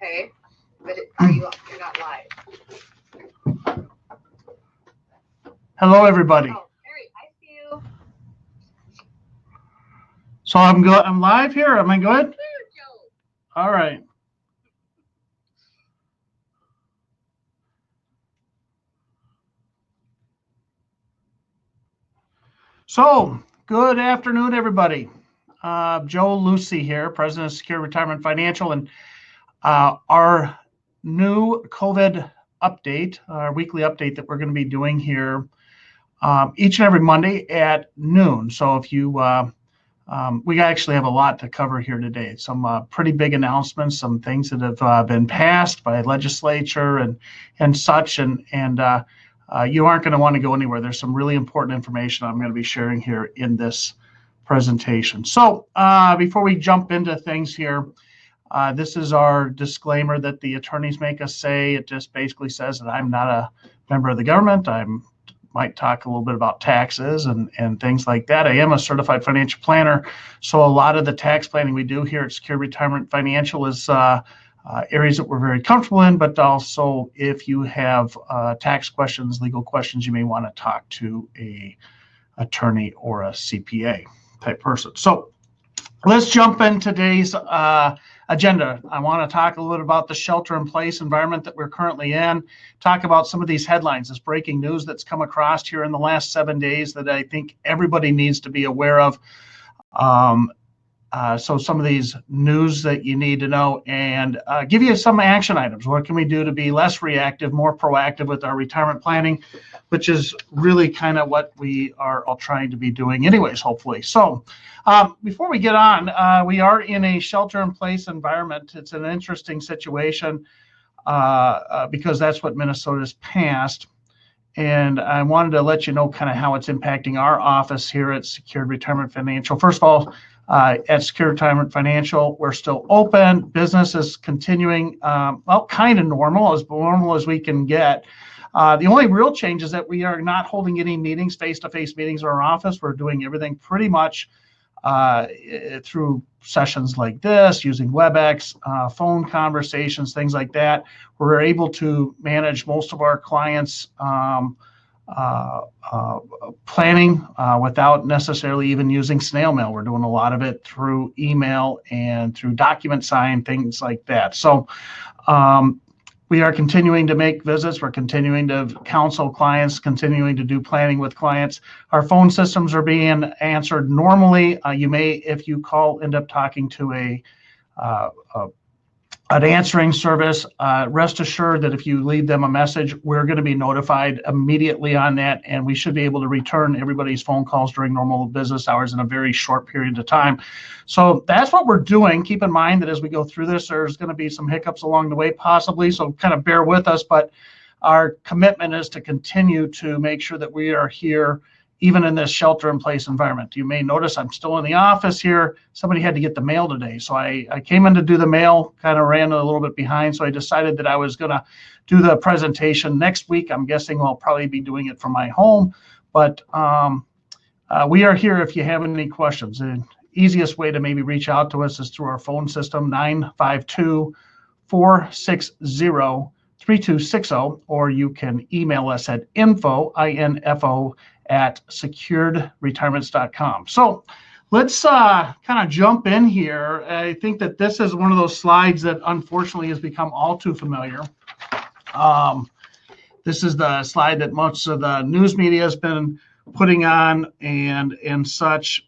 Okay, but you're not live. Hello, everybody. Oh, Mary, I see you. So I'm live here. Am I good? There, Joe. All right. So, good afternoon, everybody. Joe Lucey here, President of Secure Retirement Financial, and our new COVID update, our weekly update that we're going to be doing here each and every Monday at noon. So if you, we actually have a lot to cover here today. Some pretty big announcements, some things that have been passed by legislature and such, and you aren't going to want to go anywhere. There's some really important information I'm going to be sharing here in this presentation. So before we jump into things here, this is our disclaimer that the attorneys make us say. It just basically says that I'm not a member of the government. I might talk a little bit about taxes and things like that. I am a certified financial planner, so a lot of the tax planning we do here at Secure Retirement Financial is areas that we're very comfortable in, but also if you have tax questions, legal questions, you may want to talk to a attorney or a CPA type person. So let's jump in today's agenda. I want to talk a little bit about the shelter-in-place environment that we're currently in, talk about some of these headlines, this breaking news that's come across here in the last 7 days that I think everybody needs to be aware of. So some of these news that you need to know, and give you some action items. What can we do to be less reactive, more proactive with our retirement planning, which is really kind of what we are all trying to be doing anyways, hopefully. So before we get on, we are in a shelter-in-place environment. It's an interesting situation because that's what Minnesota's passed. And I wanted to let you know kind of how it's impacting our office here at Secured Retirement Financial. First of all, at Secure Retirement Financial, we're still open. Business is continuing, well, kind of normal as we can get. The only real change is that we are not holding any meetings, face-to-face meetings in our office. We're doing everything pretty much through sessions like this, using WebEx, phone conversations, things like that. We're able to manage most of our clients' planning without necessarily even using snail mail. We're doing a lot of it through email and through document sign, things like that. So we are continuing to make visits. We're continuing to counsel clients, continuing to do planning with clients. Our phone systems are being answered normally. You may, if you call, end up talking to an answering service. Rest assured that if you leave them a message, we're going to be notified immediately on that, and we should be able to return everybody's phone calls during normal business hours in a very short period of time. So that's what we're doing. Keep in mind that as we go through this, there's going to be some hiccups along the way possibly, so kind of bear with us, but our commitment is to continue to make sure that we are here even in this shelter-in-place environment. You may notice I'm still in the office here. Somebody had to get the mail today. So I came in to do the mail, kind of ran a little bit behind. So I decided that I was going to do the presentation next week. I'm guessing I'll probably be doing it from my home. But we are here if you have any questions. The easiest way to maybe reach out to us is through our phone system, 952-460-3260, or you can email us at info, at securedretirements.com. So let's kind of jump in here. I think that this is one of those slides that unfortunately has become all too familiar. This is the slide that most of the news media has been putting on and such.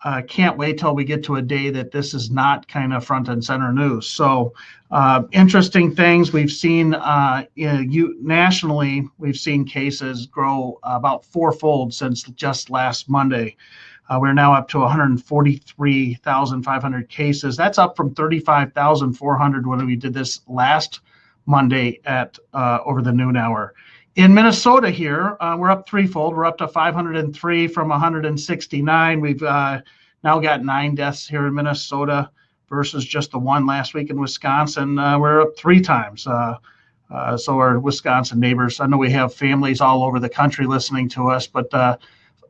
I can't wait till we get to a day that this is not kind of front and center news. So interesting things we've seen nationally, we've seen cases grow about fourfold since just last Monday. We're now up to 143,500 cases. That's up from 35,400 when we did this last Monday at over the noon hour. In Minnesota here, we're up threefold. We're up to 503 from 169. We've now got 9 deaths here in Minnesota versus just the 1 last week in Wisconsin. We're up 3 times. So our Wisconsin neighbors, I know we have families all over the country listening to us, but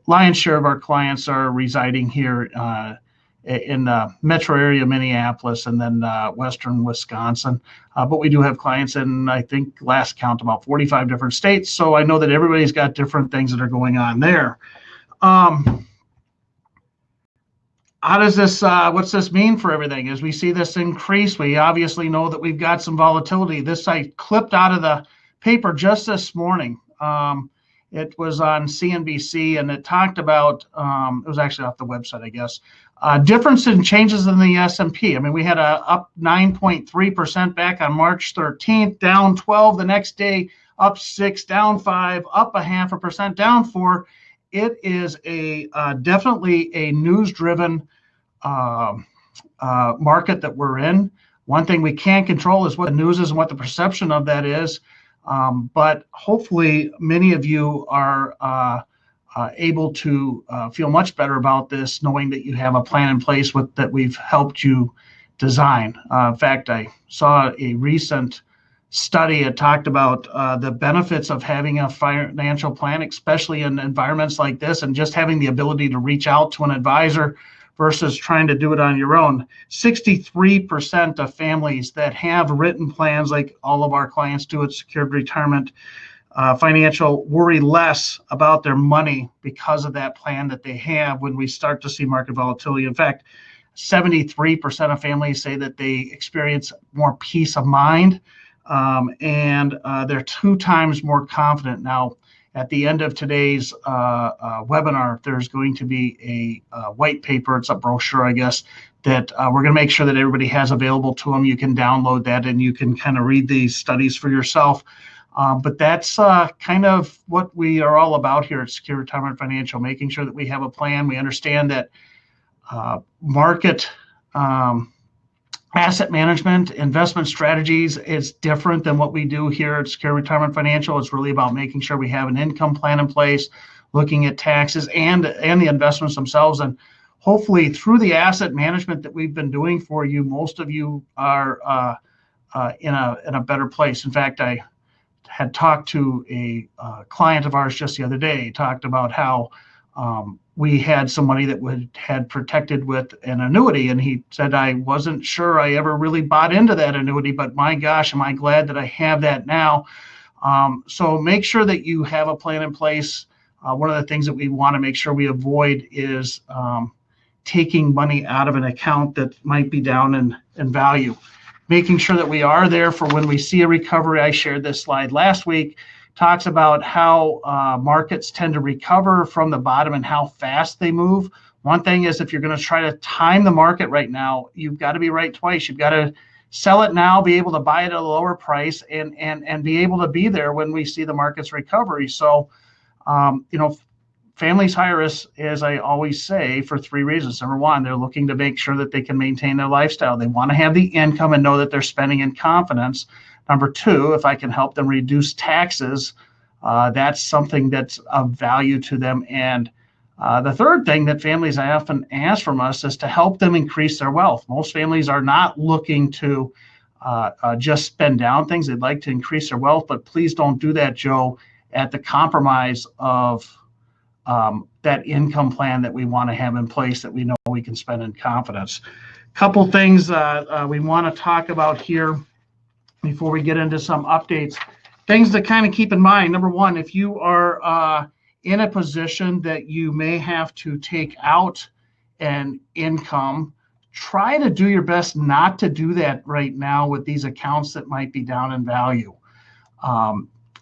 lion's share of our clients are residing here in the metro area, Minneapolis, and then western Wisconsin. But we do have clients in, I think, last count, about 45 different states. So I know that everybody's got different things that are going on there. How does this, what's this mean for everything? As we see this increase, we obviously know that we've got some volatility. This I clipped out of the paper just this morning. It was on CNBC, and it talked about, it was actually off the website, I guess, difference in changes in the S&P. I mean, we had a up 9.3% back on March 13th, down 12 the next day, up 6, down 5, up 0.5%, down 4. It is a definitely a news-driven market that we're in. One thing we can't control is what the news is and what the perception of that is. But hopefully many of you are able to feel much better about this, knowing that you have a plan in place that we've helped you design. In fact, I saw a recent study. It talked about the benefits of having a financial plan, especially in environments like this, and just having the ability to reach out to an advisor versus trying to do it on your own. 63% of families that have written plans, like all of our clients do at Secured Retirement Financial, worry less about their money because of that plan that they have when we start to see market volatility. In fact, 73% of families say that they experience more peace of mind, and they're 2 times more confident. Now, at the end of today's webinar, there's going to be a white paper. It's a brochure, I guess, that we're going to make sure that everybody has available to them. You can download that and you can kind of read these studies for yourself. But that's kind of what we are all about here at Secure Retirement Financial, making sure that we have a plan. We understand that market asset management, investment strategies is different than what we do here at Secure Retirement Financial. It's really about making sure we have an income plan in place, looking at taxes and the investments themselves. And hopefully through the asset management that we've been doing for you, most of you are in a better place. In fact, I had talked to a client of ours just the other day, talked about how we had some money that had protected with an annuity, and he said, I wasn't sure I ever really bought into that annuity, but my gosh, am I glad that I have that now. So make sure that you have a plan in place. One of the things that we want to make sure we avoid is taking money out of an account that might be down in value. Making sure that we are there for when we see a recovery. I shared this slide last week. Talks about how markets tend to recover from the bottom and how fast they move. One thing is, if you're going to try to time the market right now, you've got to be right twice. You've got to sell it now, be able to buy it at a lower price, and be able to be there when we see the market's recovery. So, families hire us, as I always say, for 3 reasons. Number one, they're looking to make sure that they can maintain their lifestyle. They want to have the income and know that they're spending in confidence. Number 2, if I can help them reduce taxes, that's something that's of value to them. And the third thing that families often ask from us is to help them increase their wealth. Most families are not looking to just spend down things. They'd like to increase their wealth, but please don't do that, Joe, at the compromise of that income plan that we want to have in place that we know we can spend in confidence. Couple things we want to talk about here before we get into some updates. Things to kind of keep in mind. Number one, if you are in a position that you may have to take out an income, try to do your best not to do that right now with these accounts that might be down in value.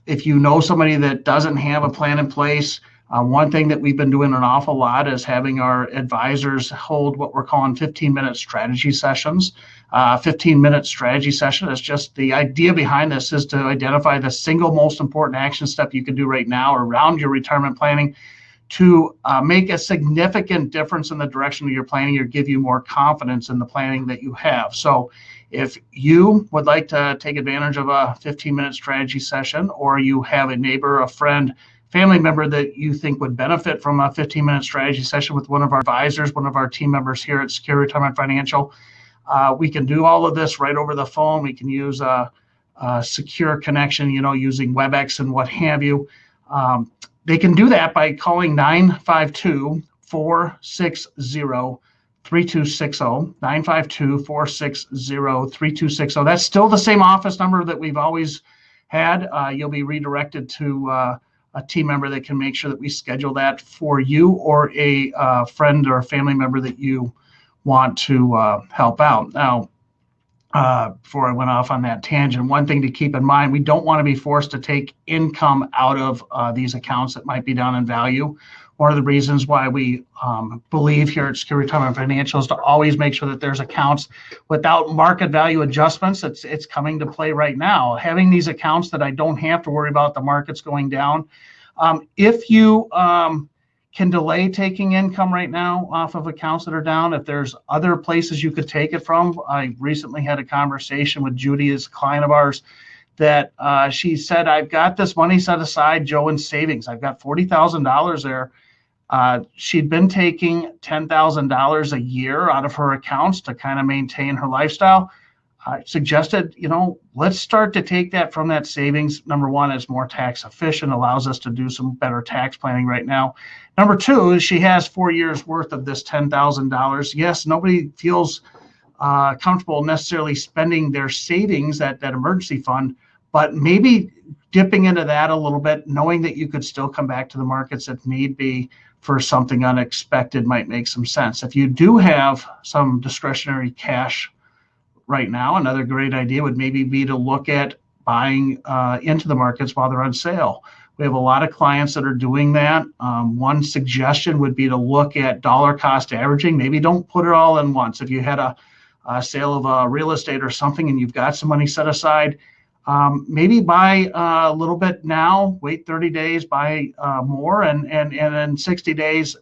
If you know somebody that doesn't have a plan in place, one thing that we've been doing an awful lot is having our advisors hold what we're calling 15-minute strategy sessions. 15-minute strategy session is just the idea behind this is to identify the single most important action step you can do right now around your retirement planning to make a significant difference in the direction of your planning or give you more confidence in the planning that you have. So if you would like to take advantage of a 15-minute strategy session, or you have a neighbor, a friend, family member that you think would benefit from a 15-minute strategy session with one of our advisors, one of our team members here at Secure Retirement Financial, we can do all of this right over the phone. We can use a secure connection, using WebEx and what have you. They can do that by calling 952-460-3682. 3260, 952-460-3260. That's still the same office number that we've always had. You'll be redirected to a team member that can make sure that we schedule that for you or a friend or a family member that you want to help out. Now, before I went off on that tangent, one thing to keep in mind, we don't want to be forced to take income out of these accounts that might be down in value. One of the reasons why we believe here at Secure Retirement Financial is to always make sure that there's accounts without market value adjustments. It's coming to play right now. Having these accounts that I don't have to worry about the markets going down. If you can delay taking income right now off of accounts that are down, if there's other places you could take it from. I recently had a conversation with Judy, as a client of ours, that she said, I've got this money set aside, Joe, in savings. I've got $40,000 there. She'd been taking $10,000 a year out of her accounts to kind of maintain her lifestyle. I suggested, let's start to take that from that savings. Number one, it's more tax efficient, allows us to do some better tax planning right now. Number two, she has 4 years worth of this $10,000. Yes, nobody feels comfortable necessarily spending their savings, that emergency fund, but maybe dipping into that a little bit, knowing that you could still come back to the markets if need be for something unexpected might make some sense. If you do have some discretionary cash right now, another great idea would maybe be to look at buying into the markets while they're on sale. We have a lot of clients that are doing that. One suggestion would be to look at dollar cost averaging. Maybe don't put it all in once. If you had a sale of real estate or something and you've got some money set aside, maybe buy a little bit now, wait 30 days, buy more, and in 60 days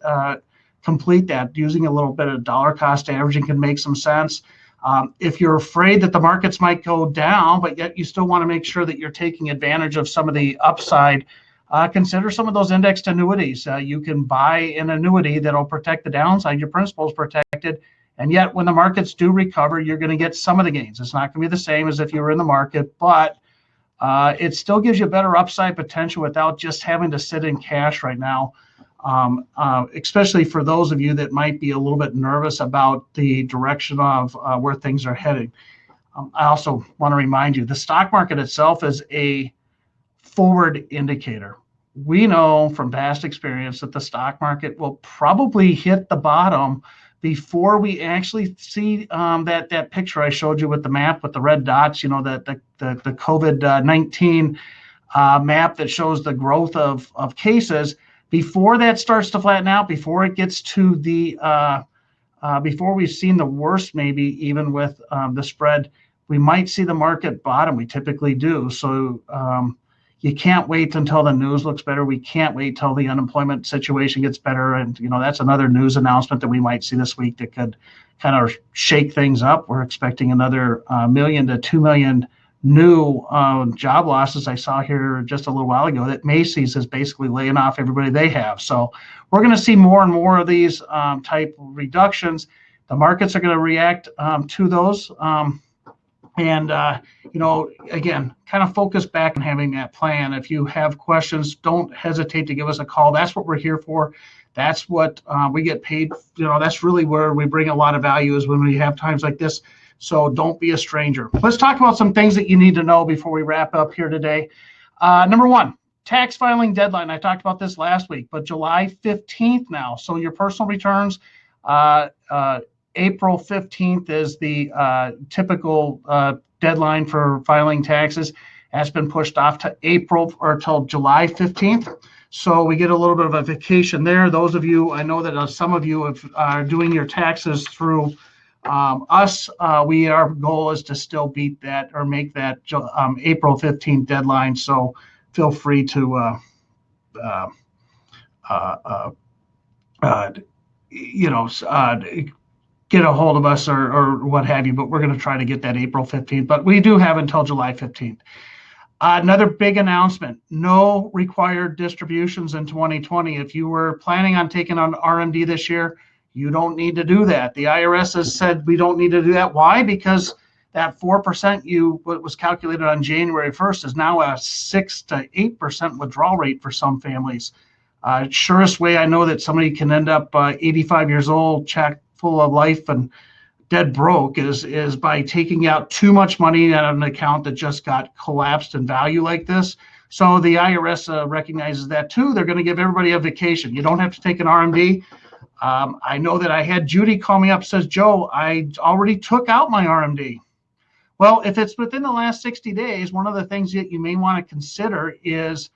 complete that. Using a little bit of dollar cost averaging can make some sense. If you're afraid that the markets might go down, but yet you still want to make sure that you're taking advantage of some of the upside, consider some of those indexed annuities. You can buy an annuity that'll protect the downside, your principal is protected, and yet when the markets do recover, you're going to get some of the gains. It's not going to be the same as if you were in the market, but it still gives you better upside potential without just having to sit in cash right now. Especially for those of you that might be a little bit nervous about the direction of where things are heading. I also want to remind you, the stock market itself is a forward indicator. We know from past experience that the stock market will probably hit the bottom before we actually see that picture I showed you with the map with the red dots, the COVID-19 map that shows the growth of cases. Before that starts to flatten out, before it gets to before we've seen the worst, maybe even with the spread, we might see the market bottom. We typically do. So you can't wait until the news looks better. We can't wait till the unemployment situation gets better. And, that's another news announcement that we might see this week that could kind of shake things up. We're expecting another 1 million to 2 million new job losses. I saw here just a little while ago that Macy's is basically laying off everybody they have. So we're going to see more and more of these type reductions. The markets are going to react to those. Again, kind of focus back on having that plan. If you have questions, don't hesitate to give us a call. That's what we're here for. That's what we get paid. That's really where we bring a lot of value, is when we have times like this. So don't be a stranger. Let's talk about some things that you need to know before we wrap up here today. Number one, tax filing deadline. I talked about this last week, but July 15th now. So your personal returns, April 15th is the typical deadline for filing taxes. That's been pushed off to April or till July 15th. So we get a little bit of a vacation there. Those of you, I know that some of you are doing your taxes through us. Our goal is to still beat that or make that April 15th deadline. So feel free to get a hold of us or what have you, but we're going to try to get that April 15th, but we do have until July 15th. Another big announcement, no required distributions in 2020. If you were planning on taking on RMD this year, you don't need to do that. The IRS has said we don't need to do that. Why? Because that 4% what was calculated on January 1st is now a 6 to 8% withdrawal rate for some families. Surest way I know that somebody can end up 85 years old, check full of life and dead broke is by taking out too much money out of an account that just got collapsed in value like this. So the IRS recognizes that too. They're going to give everybody a vacation. You don't have to take an RMD. I know that I had Judy call me up, says, Joe, I already took out my RMD. Well, if it's within the last 60 days, one of the things that you may want to consider is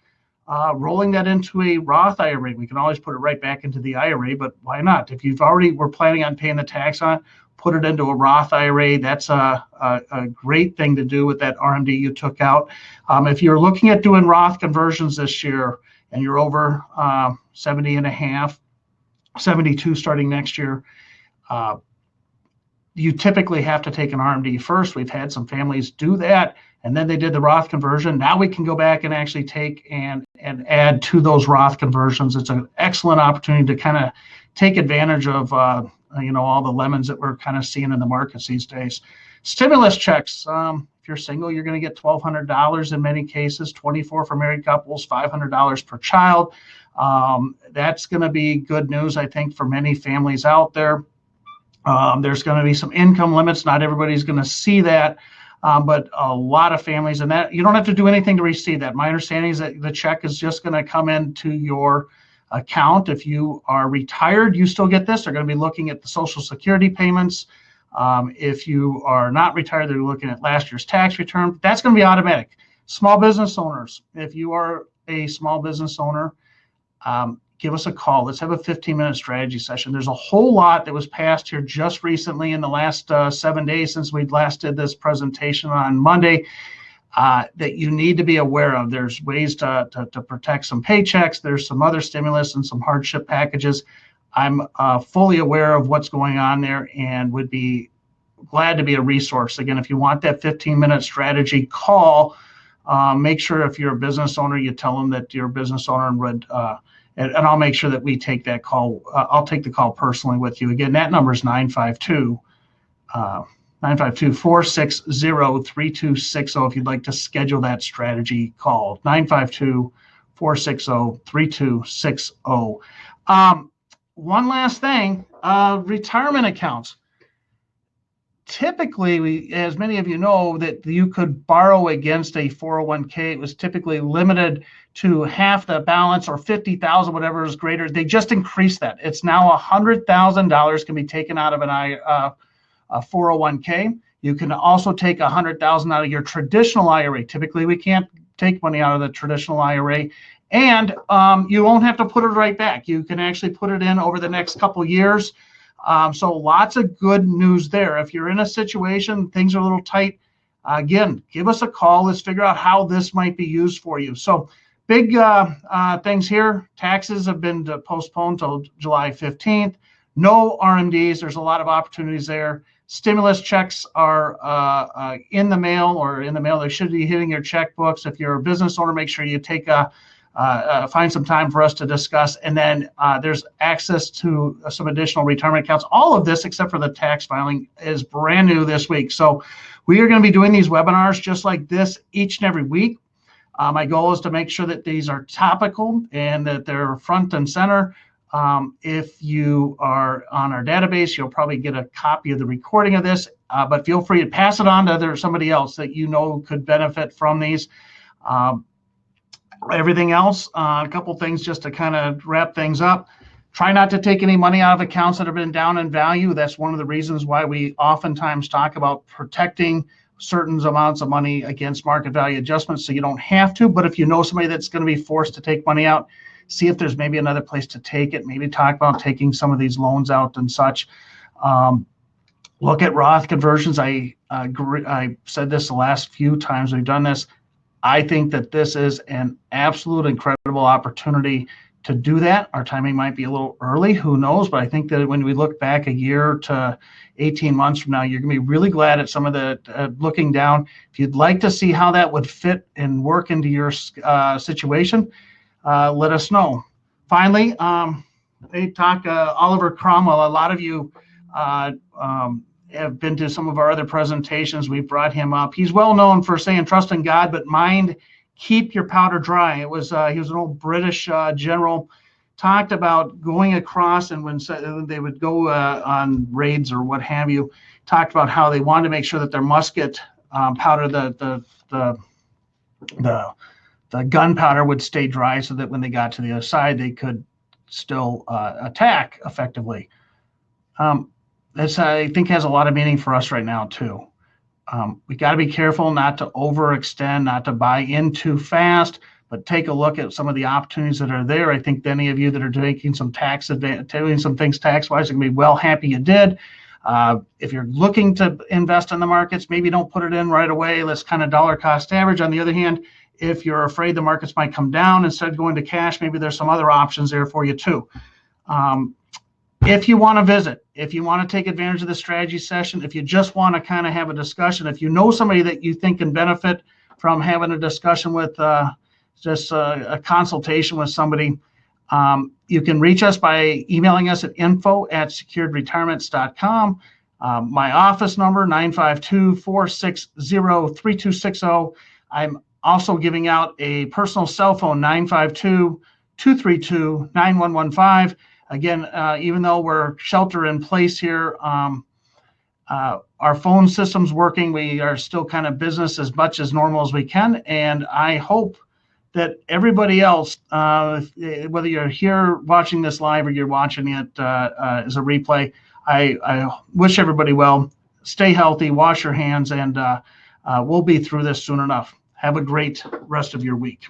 rolling that into a Roth IRA. We can always put it right back into the IRA, but why not? If you've already were planning on paying the tax on it, put it into a Roth IRA. That's a great thing to do with that RMD you took out. If you're looking at doing Roth conversions this year and you're over 70 and a half, 72 starting next year, you typically have to take an RMD first. We've had some families do that, and then they did the Roth conversion. Now we can go back and actually take and add to those Roth conversions. It's an excellent opportunity to kind of take advantage of all the lemons that we're kind of seeing in the markets these days. Stimulus checks. If you're single, you're going to get $1,200 in many cases, $24 for married couples, $500 per child. That's going to be good news, I think, for many families out there. There's going to be some income limits. Not everybody's going to see that, but a lot of families, and that you don't have to do anything to receive that. My understanding is that the check is just going to come into your account. If you are retired, you still get this. They're going to be looking at the Social Security payments. If you are not retired, they're looking at last year's tax return. That's going to be automatic. Small business owners, if you are a small business owner, give us a call. Let's have a 15-minute strategy session. There's a whole lot that was passed here just recently in the last 7 days since we last did this presentation on Monday that you need to be aware of. There's ways to protect some paychecks. There's some other stimulus and some hardship packages. I'm fully aware of what's going on there and would be glad to be a resource. Again, if you want that 15-minute strategy call, make sure if you're a business owner, you tell them that you're a business owner and would, and I'll make sure that we take that call. I'll take the call personally with you. Again, that number is 952-460-3260 if you'd like to schedule that strategy call. 952-460-3260. One last thing, retirement accounts. Typically, as many of you know, that you could borrow against a 401k. It was typically limited to half the balance or 50,000, whatever is greater. They just increased that. It's now $100,000 can be taken out of a 401k. You can also take $100,000 out of your traditional IRA. Typically, we can't take money out of the traditional IRA, and you won't have to put it right back. You can actually put it in over the next couple years. So lots of good news there. If you're in a situation, things are a little tight, again, give us a call. Let's figure out how this might be used for you. So big things here. Taxes have been postponed till July 15th. No RMDs. There's a lot of opportunities there. Stimulus checks are in the mail or in the mail. They should be hitting your checkbooks. If you're a business owner, make sure you take find some time for us to discuss. And then there's access to some additional retirement accounts. All of this, except for the tax filing, is brand new this week. So we are going to be doing these webinars just like this each and every week. My goal is to make sure that these are topical and that they're front and center. If you are on our database, you'll probably get a copy of the recording of this, but feel free to pass it on to somebody else that you know could benefit from these. Everything else, a couple things just to kind of wrap things up. Try not to take any money out of accounts that have been down in value. That's one of the reasons why we oftentimes talk about protecting certain amounts of money against market value adjustments so you don't have to. But if you know somebody that's going to be forced to take money out, see if there's maybe another place to take it. Maybe talk about taking some of these loans out and such. Look at Roth conversions. I said this the last few times we've done this. I think that this is an absolute incredible opportunity to do that. Our timing might be a little early, who knows, but I think that when we look back a year to 18 months from now, you're going to be really glad at some of the looking down. If you'd like to see how that would fit and work into your situation, let us know. Finally, Oliver Cromwell. A lot of you have been to some of our other presentations. We've brought him up. He's well known for saying, trust in God, but mind, keep your powder dry. He was an old British general, talked about going across, and when they would go on raids or what have you, talked about how they wanted to make sure that their musket powder, the gunpowder would stay dry so that when they got to the other side, they could still attack effectively. This, I think, has a lot of meaning for us right now, too. We got to be careful not to overextend, not to buy in too fast, but take a look at some of the opportunities that are there. I think any of you that are doing some doing some things tax-wise are going to be well happy you did. If you're looking to invest in the markets, maybe don't put it in right away. Let's kind of dollar cost average. On the other hand, if you're afraid the markets might come down instead of going to cash, maybe there's some other options there for you too. If you want to visit, if you want to take advantage of the strategy session, if you just want to kind of have a discussion, if you know somebody that you think can benefit from having a discussion with just a consultation with somebody, you can reach us by emailing us at info@securedretirements.com. My office number, 952-460-3260. I'm also giving out a personal cell phone, 952-232-9115. Again, even though we're shelter in place here, our phone system's working. We are still kind of business as much as normal as we can. And I hope that everybody else, whether you're here watching this live or you're watching it as a replay, I wish everybody well. Stay healthy, wash your hands, and we'll be through this soon enough. Have a great rest of your week.